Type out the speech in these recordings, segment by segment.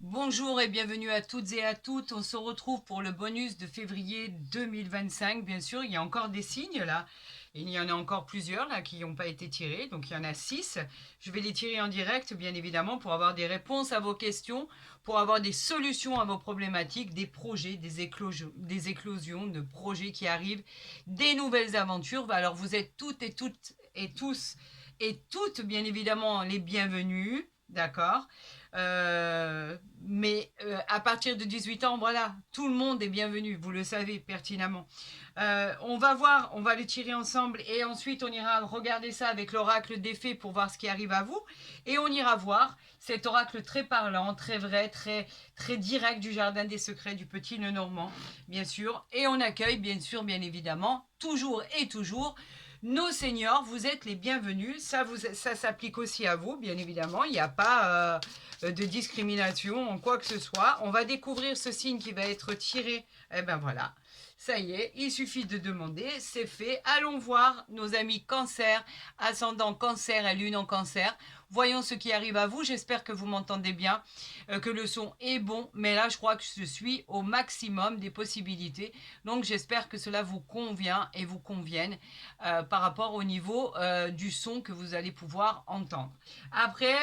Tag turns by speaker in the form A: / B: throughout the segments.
A: Bonjour et bienvenue à toutes et à toutes. On se retrouve pour le bonus de février 2025. Bien sûr, il y a encore des signes là. Il y en a encore plusieurs là qui n'ont pas été tirés. Donc il y en a 6. Je vais les tirer en direct, bien évidemment, pour avoir des réponses à vos questions, pour avoir des solutions à vos problématiques, des projets, des éclosions de projets qui arrivent, des nouvelles aventures. Alors vous êtes toutes et tous et toutes, bien évidemment, les bienvenus. D'accord. Mais à partir de 18 ans, voilà, tout le monde est bienvenu, vous le savez pertinemment. On va voir, on va le tirer ensemble et ensuite on ira regarder ça avec l'oracle des fées pour voir ce qui arrive à vous. Et on ira voir cet oracle très parlant, très vrai, très direct du jardin des secrets du petit Lenormand, bien sûr. Et on accueille, bien sûr, bien évidemment, toujours et toujours nos seniors, vous êtes les bienvenus. Ça s'applique aussi à vous, bien évidemment. Il n'y a pas de discrimination en quoi que ce soit. On va découvrir ce signe qui va être tiré. Eh ben voilà, ça y est, il suffit de demander, c'est fait. Allons voir nos amis cancer, ascendant cancer et lune en cancer. Voyons ce qui arrive à vous. J'espère que vous m'entendez bien, que le son est bon. Mais là, je crois que je suis au maximum des possibilités. Donc, j'espère que cela vous convient et vous convienne par rapport au niveau du son que vous allez pouvoir entendre. Après,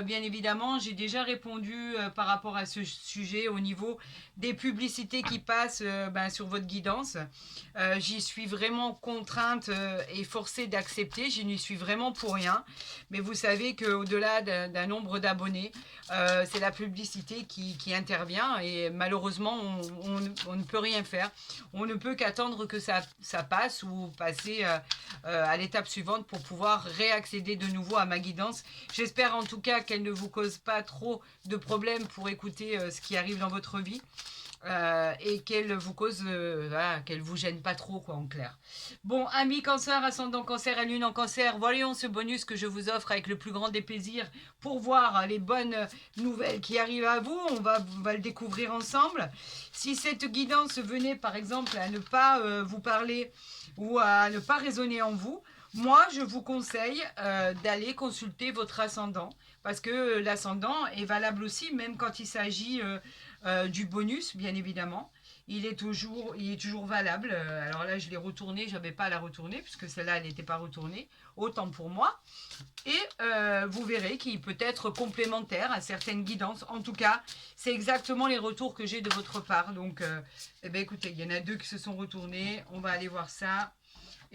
A: bien évidemment, j'ai déjà répondu par rapport à ce sujet au niveau des publicités qui passent sur votre guidance. J'y suis vraiment contrainte et forcée d'accepter. Je n'y suis vraiment pour rien. Mais vous savez qu'au-delà d'un nombre d'abonnés, c'est la publicité qui intervient et malheureusement, on ne peut rien faire. On ne peut qu'attendre que ça passe ou passer à l'étape suivante pour pouvoir réaccéder de nouveau à ma guidance. J'espère en tout cas qu'elle ne vous cause pas trop de problèmes pour écouter ce qui arrive dans votre vie. Et qu'elle vous cause, voilà, qu'elle vous gêne pas trop, quoi, en clair. Bon, amis cancer, ascendant cancer et lune en cancer, voyons ce bonus que je vous offre avec le plus grand des plaisirs pour voir les bonnes nouvelles qui arrivent à vous. On va le découvrir ensemble. Si cette guidance venait, par exemple, à ne pas vous parler ou à ne pas résonner en vous, moi, je vous conseille d'aller consulter votre ascendant parce que l'ascendant est valable aussi, même quand il s'agit du bonus, bien évidemment. Il est toujours valable. Alors là, je l'ai retourné, je n'avais pas à la retourner, puisque celle-là, elle n'était pas retournée. Autant pour moi. Et vous verrez qu'il peut être complémentaire à certaines guidances. En tout cas, c'est exactement les retours que j'ai de votre part. Donc, eh bien, écoutez, il y en a 2 qui se sont retournés. On va aller voir ça.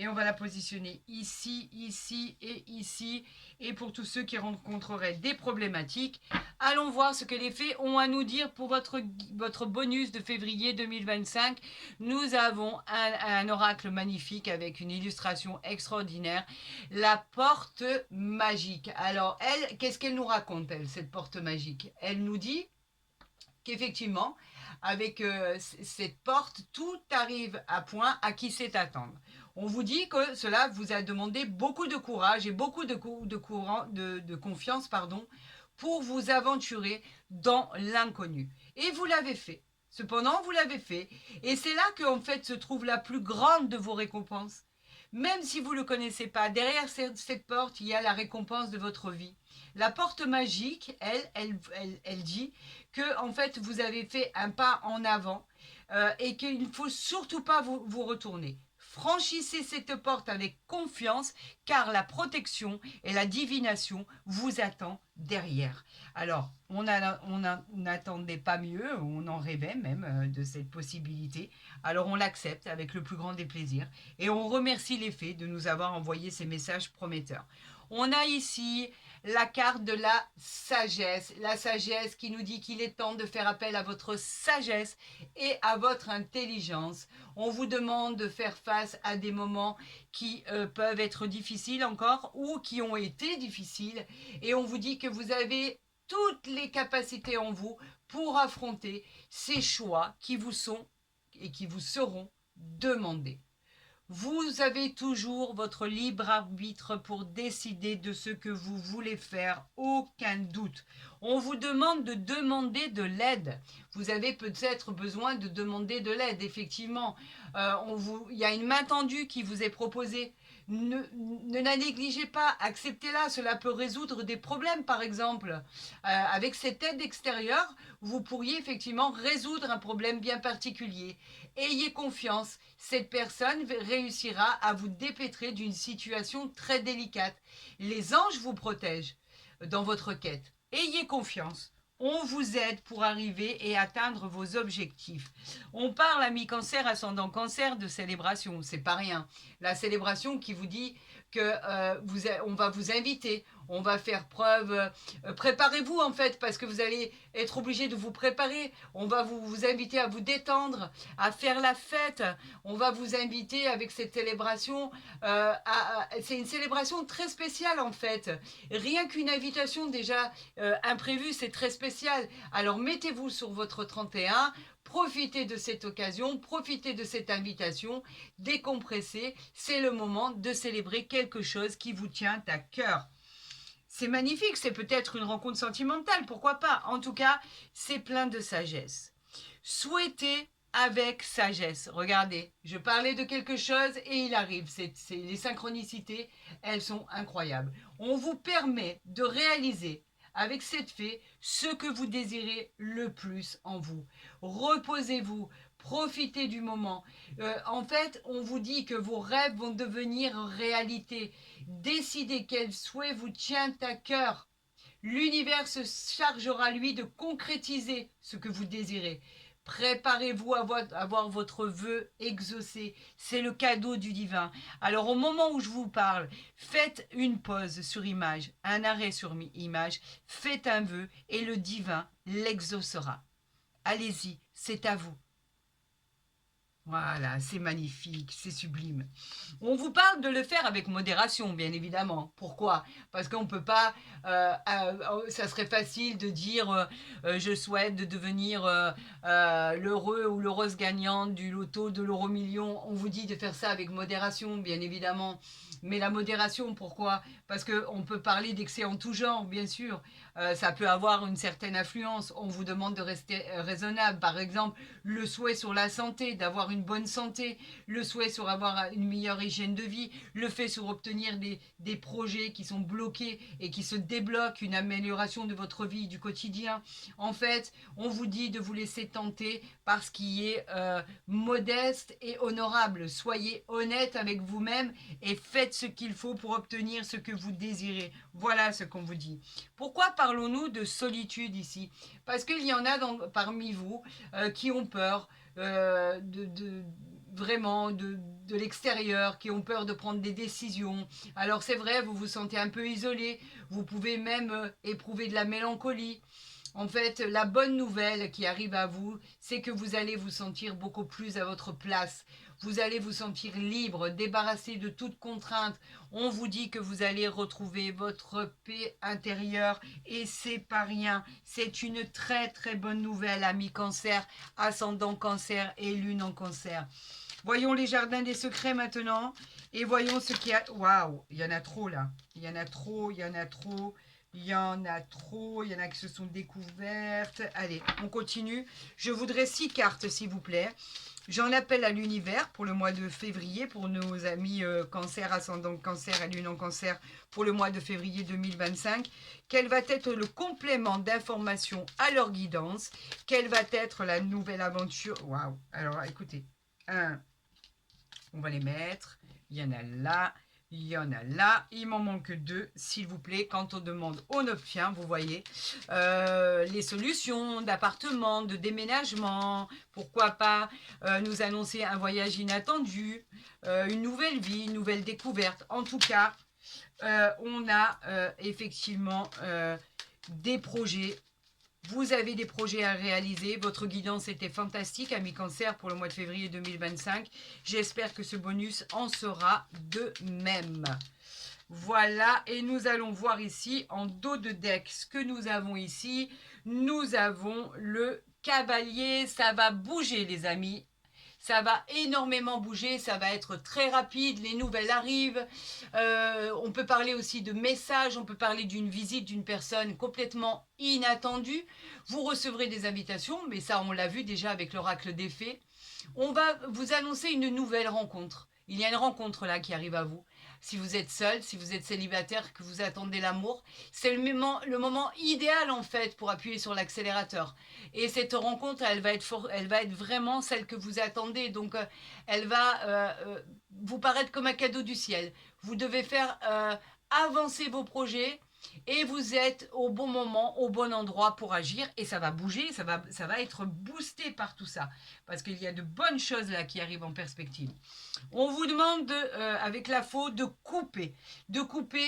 A: Et on va la positionner ici, ici et ici. Et pour tous ceux qui rencontreraient des problématiques, allons voir ce que les fées ont à nous dire pour votre bonus de février 2025. Nous avons un oracle magnifique avec une illustration extraordinaire. La porte magique. Alors, elle, qu'est-ce qu'elle nous raconte, elle, cette porte magique? Elle nous dit qu'effectivement, avec cette porte, tout arrive à point à qui sait attendre. On vous dit que cela vous a demandé beaucoup de courage et beaucoup de confiance, pardon, pour vous aventurer dans l'inconnu. Et vous l'avez fait. Cependant, vous l'avez fait. Et c'est là qu'en fait se trouve la plus grande de vos récompenses. Même si vous ne le connaissez pas, derrière cette porte, il y a la récompense de votre vie. La porte magique, elle dit que en fait vous avez fait un pas en avant et qu'il ne faut surtout pas vous retourner. Franchissez cette porte avec confiance car la protection et la divination vous attend derrière. Alors, on n'attendait pas mieux, on en rêvait même de cette possibilité. Alors, on l'accepte avec le plus grand des plaisirs et on remercie les fées de nous avoir envoyé ces messages prometteurs. On a ici la carte de la sagesse qui nous dit qu'il est temps de faire appel à votre sagesse et à votre intelligence. On vous demande de faire face à des moments qui peuvent être difficiles encore ou qui ont été difficiles et on vous dit que vous avez toutes les capacités en vous pour affronter ces choix qui vous sont et qui vous seront demandés. Vous avez toujours votre libre arbitre pour décider de ce que vous voulez faire, aucun doute. On vous demande de demander de l'aide. Vous avez peut-être besoin de demander de l'aide, effectivement. Il y a une main tendue qui vous est proposée. ne la négligez pas, acceptez-la, cela peut résoudre des problèmes par exemple. Avec cette aide extérieure, vous pourriez effectivement résoudre un problème bien particulier. Ayez confiance, cette personne réussira à vous dépêtrer d'une situation très délicate. Les anges vous protègent dans votre quête. Ayez confiance. On vous aide pour arriver et atteindre vos objectifs. On parle à mi-cancer, ascendant cancer, de célébration. C'est pas rien. La célébration qui vous dit que on va vous inviter, on va faire preuve. Préparez-vous en fait, parce que vous allez être obligé de vous préparer. On va vous inviter à vous détendre, à faire la fête. On va vous inviter avec cette célébration. C'est une célébration très spéciale en fait. Rien qu'une invitation déjà imprévue, c'est très spécial. Alors mettez-vous sur votre 31. Profitez de cette occasion, profitez de cette invitation, décompressez, c'est le moment de célébrer quelque chose qui vous tient à cœur. C'est magnifique, c'est peut-être une rencontre sentimentale, pourquoi pas. En tout cas, c'est plein de sagesse. Souhaitez avec sagesse. Regardez, je parlais de quelque chose et il arrive. Les synchronicités, elles sont incroyables. On vous permet de réaliser avec cette fée ce que vous désirez le plus en vous. Reposez-vous, profitez du moment. En fait, on vous dit que vos rêves vont devenir réalité. Décidez quel souhait vous tient à cœur. L'univers se chargera, lui, de concrétiser ce que vous désirez. Préparez-vous à avoir votre vœu exaucé. C'est le cadeau du divin. Alors au moment où je vous parle, faites une pause sur image, un arrêt sur image, faites un vœu et le divin l'exaucera. Allez-y, c'est à vous. Voilà, c'est magnifique, c'est sublime. On vous parle de le faire avec modération, bien évidemment. Pourquoi? Parce qu'on ne peut pas... ça serait facile de dire je souhaite de devenir l'heureux ou l'heureuse gagnante du loto de l'euro-million. On vous dit de faire ça avec modération, bien évidemment. Mais la modération, pourquoi? Parce qu'on peut parler d'excès en tout genre, bien sûr. Ça peut avoir une certaine influence. On vous demande de rester raisonnable. Par exemple, le souhait sur la santé, d'avoir une bonne santé, le souhait sur avoir une meilleure hygiène de vie, le fait sur obtenir des projets qui sont bloqués et qui se débloquent, une amélioration de votre vie, du quotidien. En fait, on vous dit de vous laisser tenter par ce qui est modeste et honorable. Soyez honnête avec vous-même et faites ce qu'il faut pour obtenir ce que vous désirez. Voilà ce qu'on vous dit. Pourquoi parlons-nous de solitude ici? Parce qu'il y en a parmi vous qui ont peur vraiment de l'extérieur, qui ont peur de prendre des décisions. Alors c'est vrai, vous vous sentez un peu isolé, vous pouvez même éprouver de la mélancolie. En fait, la bonne nouvelle qui arrive à vous, c'est que vous allez vous sentir beaucoup plus à votre place. Vous allez vous sentir libre, débarrassé de toute contrainte. On vous dit que vous allez retrouver votre paix intérieure et c'est pas rien. C'est une très très bonne nouvelle, amis cancer, ascendant cancer et lune en cancer. Voyons les jardins des secrets maintenant et voyons ce qu'il y a. Waouh, il y en a trop là. Il y en a trop, il y en a trop. Il y en a trop, il y en a qui se sont découvertes. Allez, on continue. Je voudrais 6 cartes, s'il vous plaît. J'en appelle à l'univers pour le mois de février, pour nos amis cancer, ascendant cancer et lune en cancer, pour le mois de février 2025. Quel va être le complément d'information à leur guidance? Quelle va être la nouvelle aventure? Waouh! Alors, écoutez. On va les mettre. Il y en a là. Il y en a là, il m'en manque 2, s'il vous plaît. Quand on demande, on obtient, vous voyez. Les solutions d'appartement, de déménagement, pourquoi pas nous annoncer un voyage inattendu, une nouvelle vie, une nouvelle découverte. En tout cas, on a effectivement des projets. Vous avez des projets à réaliser. Votre guidance était fantastique, amis cancer, pour le mois de février 2025. J'espère que ce bonus en sera de même. Voilà, et nous allons voir ici, en dos de deck, ce que nous avons ici. Nous avons le cavalier. Ça va bouger, les amis. Ça va énormément bouger, ça va être très rapide, les nouvelles arrivent. On peut parler aussi de messages, on peut parler d'une visite d'une personne complètement inattendue. Vous recevrez des invitations, mais ça on l'a vu déjà avec l'oracle des fées. On va vous annoncer une nouvelle rencontre. Il y a une rencontre là qui arrive à vous, si vous êtes seul, si vous êtes célibataire, que vous attendez l'amour. C'est le moment idéal en fait pour appuyer sur l'accélérateur. Et cette rencontre, elle va être vraiment celle que vous attendez. Donc, elle va vous paraître comme un cadeau du ciel. Vous devez faire avancer vos projets et vous êtes au bon moment, au bon endroit pour agir et ça va bouger, ça va être boosté par tout ça parce qu'il y a de bonnes choses là qui arrivent en perspective. On vous demande avec la faute de couper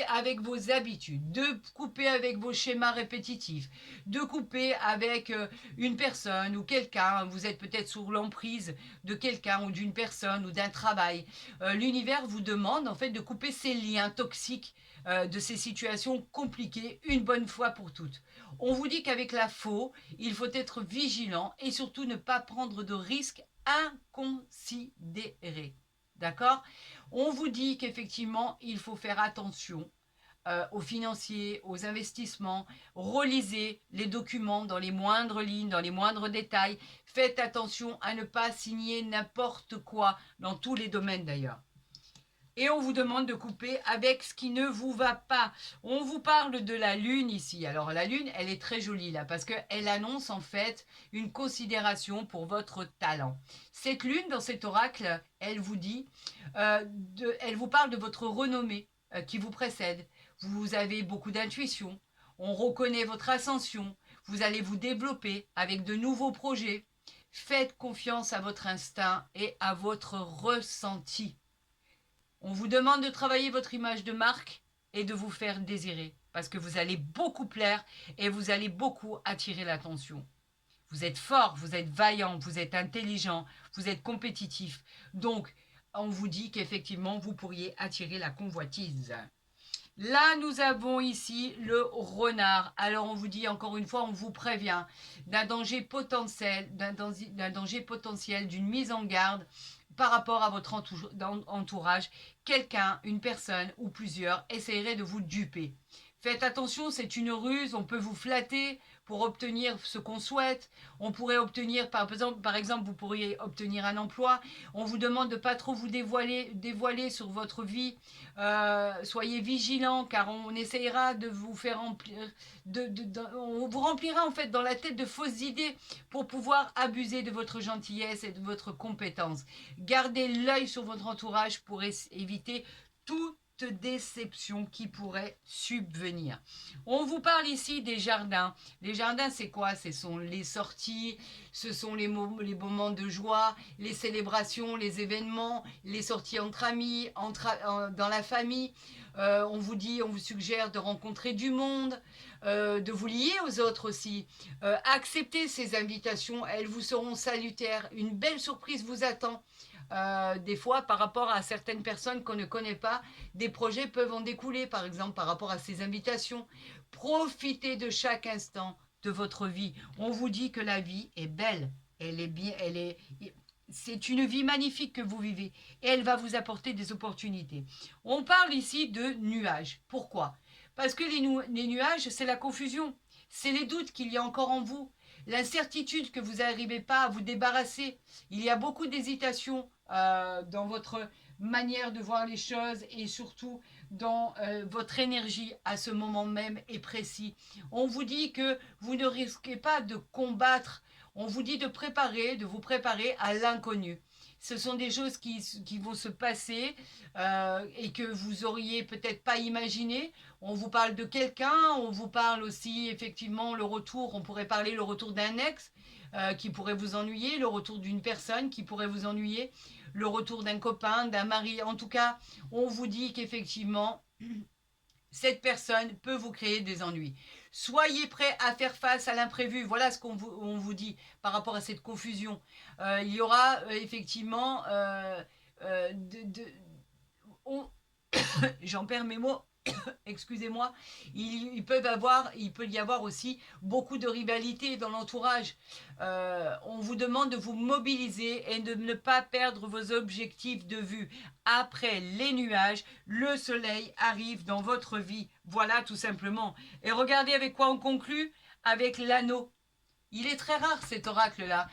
A: avec vos habitudes, de couper avec vos schémas répétitifs, de couper avec une personne ou quelqu'un. Vous êtes peut-être sous l'emprise de quelqu'un ou d'une personne ou d'un travail. L'univers vous demande en fait de couper ces liens toxiques de ces situations compliquées une bonne fois pour toutes. On vous dit qu'avec la faux, il faut être vigilant et surtout ne pas prendre de risques inconsidérés. D'accord? On vous dit qu'effectivement, il faut faire attention aux financiers, aux investissements. Relisez les documents dans les moindres lignes, dans les moindres détails. Faites attention à ne pas signer n'importe quoi, dans tous les domaines d'ailleurs. Et on vous demande de couper avec ce qui ne vous va pas. On vous parle de la lune ici. Alors la lune, elle est très jolie là parce qu'elle annonce en fait une considération pour votre talent. Cette lune dans cet oracle, elle vous dit, elle vous parle de votre renommée qui vous précède. Vous avez beaucoup d'intuition. On reconnaît votre ascension. Vous allez vous développer avec de nouveaux projets. Faites confiance à votre instinct et à votre ressenti. On vous demande de travailler votre image de marque et de vous faire désirer parce que vous allez beaucoup plaire et vous allez beaucoup attirer l'attention. Vous êtes fort, vous êtes vaillant, vous êtes intelligent, vous êtes compétitif. Donc, on vous dit qu'effectivement, vous pourriez attirer la convoitise. Là, nous avons ici le renard. Alors, on vous dit encore une fois, on vous prévient d'un danger potentiel, d'une mise en garde par rapport à votre entourage. Quelqu'un, une personne ou plusieurs essaierait de vous duper. Faites attention, c'est une ruse, on peut vous flatter pour obtenir ce qu'on souhaite. On pourrait obtenir, par exemple, vous pourriez obtenir un emploi. On vous demande de ne pas trop vous dévoiler sur votre vie. Soyez vigilants car on essayera de vous faire remplir, on vous remplira en fait dans la tête de fausses idées pour pouvoir abuser de votre gentillesse et de votre compétence. Gardez l'œil sur votre entourage pour éviter toute déception qui pourrait subvenir. On vous parle ici des jardins. Les jardins, c'est quoi? Ce sont les sorties, ce sont les moments de joie, les célébrations, les événements, les sorties entre amis, dans la famille. On vous suggère de rencontrer du monde, de vous lier aux autres aussi. Acceptez ces invitations, elles vous seront salutaires. Une belle surprise vous attend. Des fois, par rapport à certaines personnes qu'on ne connaît pas, des projets peuvent en découler, par exemple, par rapport à ces invitations. Profitez de chaque instant de votre vie. On vous dit que la vie est belle, c'est une vie magnifique que vous vivez et elle va vous apporter des opportunités. On parle ici de nuages. Pourquoi? Parce que les nuages, c'est la confusion, c'est les doutes qu'il y a encore en vous, l'incertitude que vous n'arrivez pas à vous débarrasser. Il y a beaucoup d'hésitation dans votre manière de voir les choses et surtout dans votre énergie à ce moment même et précis. On vous dit que vous ne risquez pas de combattre, on vous dit de vous préparer à l'inconnu. Ce sont des choses qui vont se passer et que vous auriez peut-être pas imaginé. On vous parle de quelqu'un, on vous parle aussi effectivement on pourrait parler le retour d'un ex qui pourrait vous ennuyer, le retour d'une personne qui pourrait vous ennuyer, le retour d'un copain, d'un mari. En tout cas, on vous dit qu'effectivement, cette personne peut vous créer des ennuis. Soyez prêts à faire face à l'imprévu. Voilà ce qu'on vous dit par rapport à cette confusion. Il y aura effectivement... J'en perds mes mots. Excusez-moi, il peut y avoir aussi beaucoup de rivalité dans l'entourage. On vous demande de vous mobiliser et de ne pas perdre vos objectifs de vue. Après les nuages, le soleil arrive dans votre vie. Voilà tout simplement. Et regardez avec quoi on conclut? Avec l'anneau. Il est très rare cet oracle-là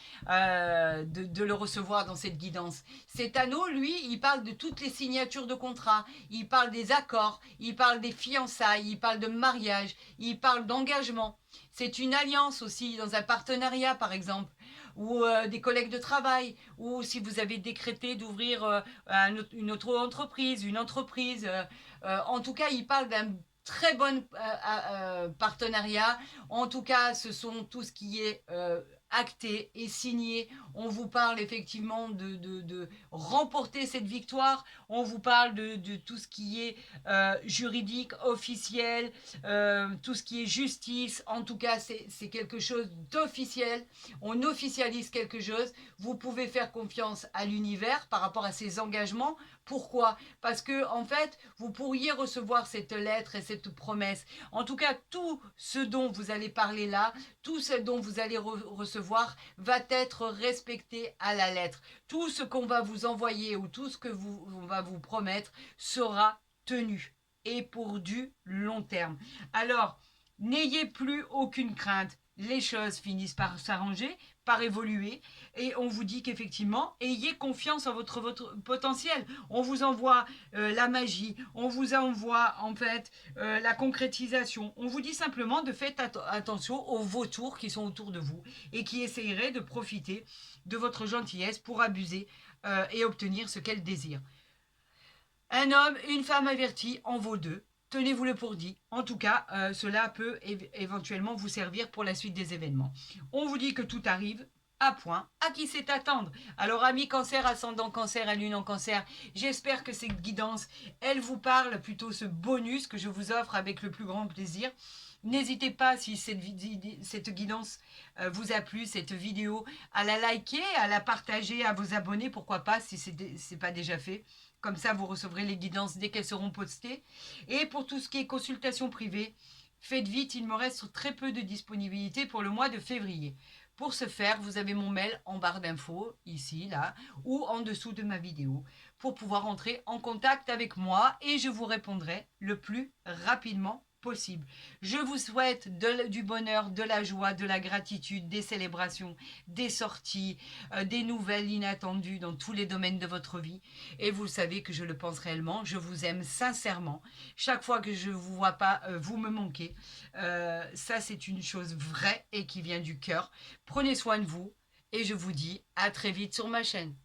A: de le recevoir dans cette guidance. Cet anneau, lui, il parle de toutes les signatures de contrats, il parle des accords, il parle des fiançailles, il parle de mariage, il parle d'engagement. C'est une alliance aussi dans un partenariat, par exemple, ou des collègues de travail, ou si vous avez décrété d'ouvrir une autre entreprise, une entreprise. En tout cas, il parle d'un très bon partenariat. En tout cas, ce sont tout ce qui est acté et signé. On vous parle effectivement de remporter cette victoire. On vous parle de tout ce qui est juridique, officiel, tout ce qui est justice. En tout cas, c'est quelque chose d'officiel. On officialise quelque chose. Vous pouvez faire confiance à l'univers par rapport à ses engagements. Pourquoi? Parce que, en fait, vous pourriez recevoir cette lettre et cette promesse. En tout cas, tout ce dont vous allez parler là, tout ce dont vous allez recevoir va être respecté à la lettre. Tout ce qu'on va vous envoyer ou tout ce que on va vous promettre sera tenu et pour du long terme. Alors, n'ayez plus aucune crainte. Les choses finissent par s'arranger, par évoluer, et on vous dit qu'effectivement, ayez confiance en votre potentiel. On vous envoie la magie, on vous envoie en fait la concrétisation. On vous dit simplement de faire attention aux vautours qui sont autour de vous et qui essaieraient de profiter de votre gentillesse pour abuser et obtenir ce qu'elles désirent. Un homme, une femme avertie en vaut deux. Tenez-vous-le pour dit. En tout cas, cela peut éventuellement vous servir pour la suite des événements. On vous dit que tout arrive à point. À qui c'est attendre? Alors, amis cancer, ascendant cancer, à lune en cancer, j'espère que cette guidance, elle vous parle, plutôt ce bonus que je vous offre avec le plus grand plaisir. N'hésitez pas, si cette guidance vous a plu, cette vidéo, à la liker, à la partager, à vos abonnés, pourquoi pas, si ce n'est pas déjà fait. Comme ça, vous recevrez les guidances dès qu'elles seront postées. Et pour tout ce qui est consultation privée, faites vite, il me reste très peu de disponibilité pour le mois de février. Pour ce faire, vous avez mon mail en barre d'infos, ici, là, ou en dessous de ma vidéo, pour pouvoir entrer en contact avec moi et je vous répondrai le plus rapidement possible. Je vous souhaite du bonheur, de la joie, de la gratitude, des célébrations, des sorties, des nouvelles inattendues dans tous les domaines de votre vie. Et vous savez que je le pense réellement, je vous aime sincèrement. Chaque fois que je ne vous vois pas, vous me manquez. Ça, c'est une chose vraie et qui vient du cœur. Prenez soin de vous et je vous dis à très vite sur ma chaîne.